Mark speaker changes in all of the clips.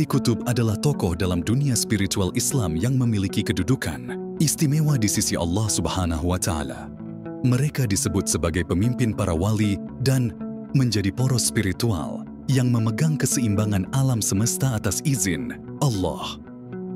Speaker 1: Wali Kutub adalah tokoh dalam dunia spiritual Islam yang memiliki kedudukan istimewa di sisi Allah Subhanahu wa Ta'ala. Mereka disebut sebagai pemimpin para wali dan menjadi poros spiritual yang memegang keseimbangan alam semesta atas izin Allah.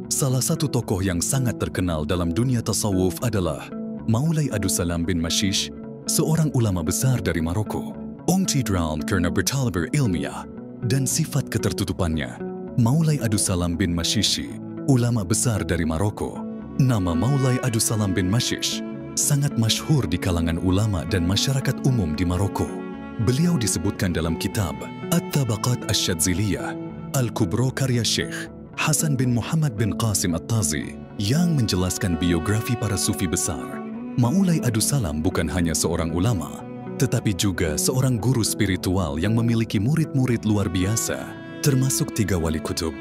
Speaker 1: Salah satu tokoh yang sangat terkenal dalam dunia tasawuf adalah Maulay Abdussalam bin Mashish, seorang ulama besar dari Maroko. Terkenal karena bertaliber ilmiah dan sifat ketertutupannya. Maulay Abdussalam bin Mashish, ulama besar dari Maroko. Nama Maulay Abdussalam bin Mashish sangat masyhur di kalangan ulama dan masyarakat umum di Maroko. Beliau disebutkan dalam kitab At-Tabaqat Asy-Syadziliyah Al-Kubra karya Syekh Hasan bin Muhammad bin Qasim At-Tazi yang menjelaskan biografi para sufi besar. Maulay Abdussalam bukan hanya seorang ulama, tetapi juga seorang guru spiritual yang memiliki murid-murid luar biasa, termasuk 3 wali kutub.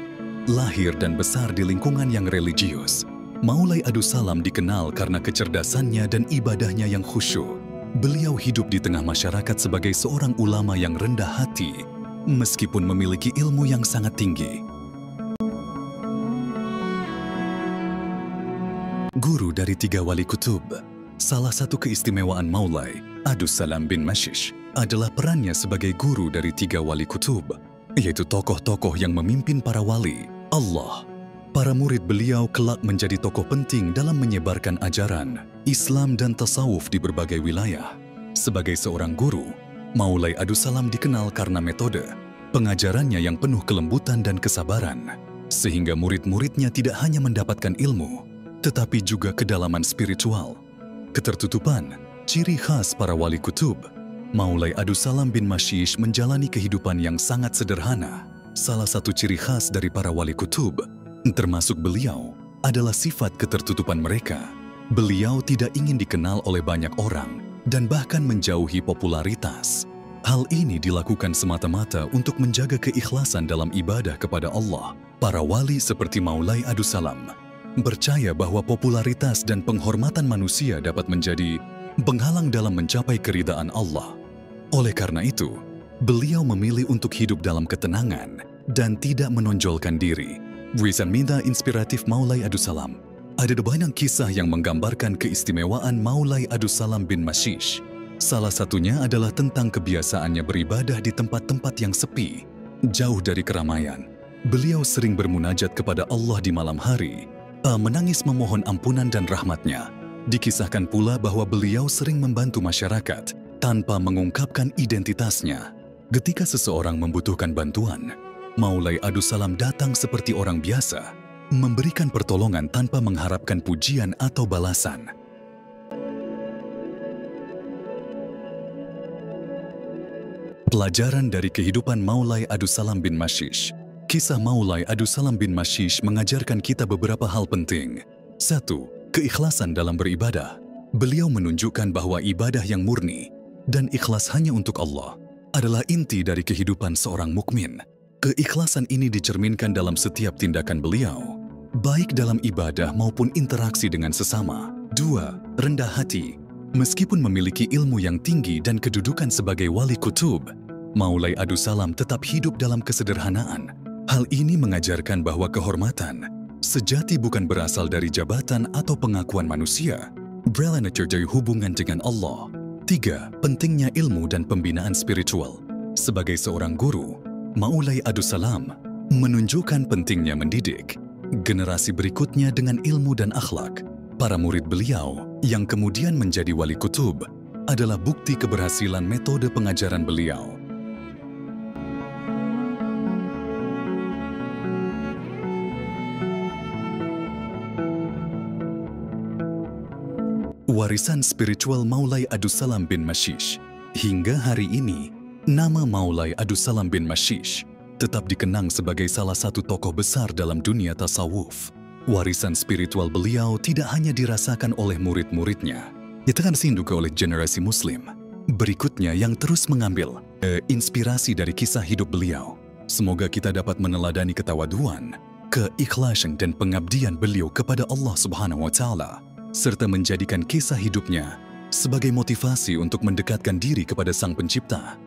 Speaker 1: Lahir dan besar di lingkungan yang religius, Maulay Abdussalam dikenal karena kecerdasannya dan ibadahnya yang khusyuk. Beliau hidup di tengah masyarakat sebagai seorang ulama yang rendah hati, meskipun memiliki ilmu yang sangat tinggi. Guru dari 3 wali kutub. Salah satu keistimewaan Maulay Abdussalam bin Mashish adalah perannya sebagai guru dari 3 wali kutub, yaitu tokoh-tokoh yang memimpin para wali Allah. Para murid beliau kelak menjadi tokoh penting dalam menyebarkan ajaran Islam dan tasawuf di berbagai wilayah. Sebagai seorang guru, Maulay Abdussalam dikenal karena metode pengajarannya yang penuh kelembutan dan kesabaran, sehingga murid-muridnya tidak hanya mendapatkan ilmu, tetapi juga kedalaman spiritual. Ketertutupan, ciri khas para wali kutub. Maulay Abdussalam bin Mashish menjalani kehidupan yang sangat sederhana. Salah satu ciri khas dari para wali kutub, termasuk beliau, adalah sifat ketertutupan mereka. Beliau tidak ingin dikenal oleh banyak orang dan bahkan menjauhi popularitas. Hal ini dilakukan semata-mata untuk menjaga keikhlasan dalam ibadah kepada Allah. Para wali seperti Maulay Abdussalam percaya bahwa popularitas dan penghormatan manusia dapat menjadi penghalang dalam mencapai keridaan Allah. Oleh karena itu, beliau memilih untuk hidup dalam ketenangan dan tidak menonjolkan diri. Risan minta inspiratif Maulay Abdussalam. Ada banyak kisah yang menggambarkan keistimewaan Maulay Abdussalam bin Mashish. Salah satunya adalah tentang kebiasaannya beribadah di tempat-tempat yang sepi, jauh dari keramaian. Beliau sering bermunajat kepada Allah di malam hari, menangis memohon ampunan dan rahmatnya. Dikisahkan pula bahwa beliau sering membantu masyarakat tanpa mengungkapkan identitasnya. Ketika seseorang membutuhkan bantuan, Maulay Abdussalam datang seperti orang biasa, memberikan pertolongan tanpa mengharapkan pujian atau balasan. Pelajaran dari kehidupan Maulay Abdussalam bin Mashish. Kisah Maulay Abdussalam bin Mashish mengajarkan kita beberapa hal penting. 1. Keikhlasan dalam beribadah. Beliau menunjukkan bahwa ibadah yang murni dan ikhlas hanya untuk Allah adalah inti dari kehidupan seorang mukmin. Keikhlasan ini dicerminkan dalam setiap tindakan beliau, baik dalam ibadah maupun interaksi dengan sesama. 2. Rendah hati. Meskipun memiliki ilmu yang tinggi dan kedudukan sebagai wali kutub, Maulay Abdussalam tetap hidup dalam kesederhanaan. Hal ini mengajarkan bahwa kehormatan sejati bukan berasal dari jabatan atau pengakuan manusia, berasal dari hubungan dengan Allah. 3. Pentingnya ilmu dan pembinaan spiritual. Sebagai seorang guru, Maulay Abdussalam menunjukkan pentingnya mendidik generasi berikutnya dengan ilmu dan akhlak. Para murid beliau yang kemudian menjadi wali kutub adalah bukti keberhasilan metode pengajaran beliau. Warisan spiritual Maulay Abdussalam bin Mashish. Hingga hari ini, nama Maulay Abdussalam bin Mashish tetap dikenang sebagai salah satu tokoh besar dalam dunia tasawuf. Warisan spiritual beliau tidak hanya dirasakan oleh murid-muridnya, tetapi juga oleh generasi muslim berikutnya yang terus mengambil inspirasi dari kisah hidup beliau. Semoga kita dapat meneladani ketawaduan, keikhlasan dan pengabdian beliau kepada Allah Subhanahu wa Ta'ala, serta menjadikan kisah hidupnya sebagai motivasi untuk mendekatkan diri kepada Sang Pencipta.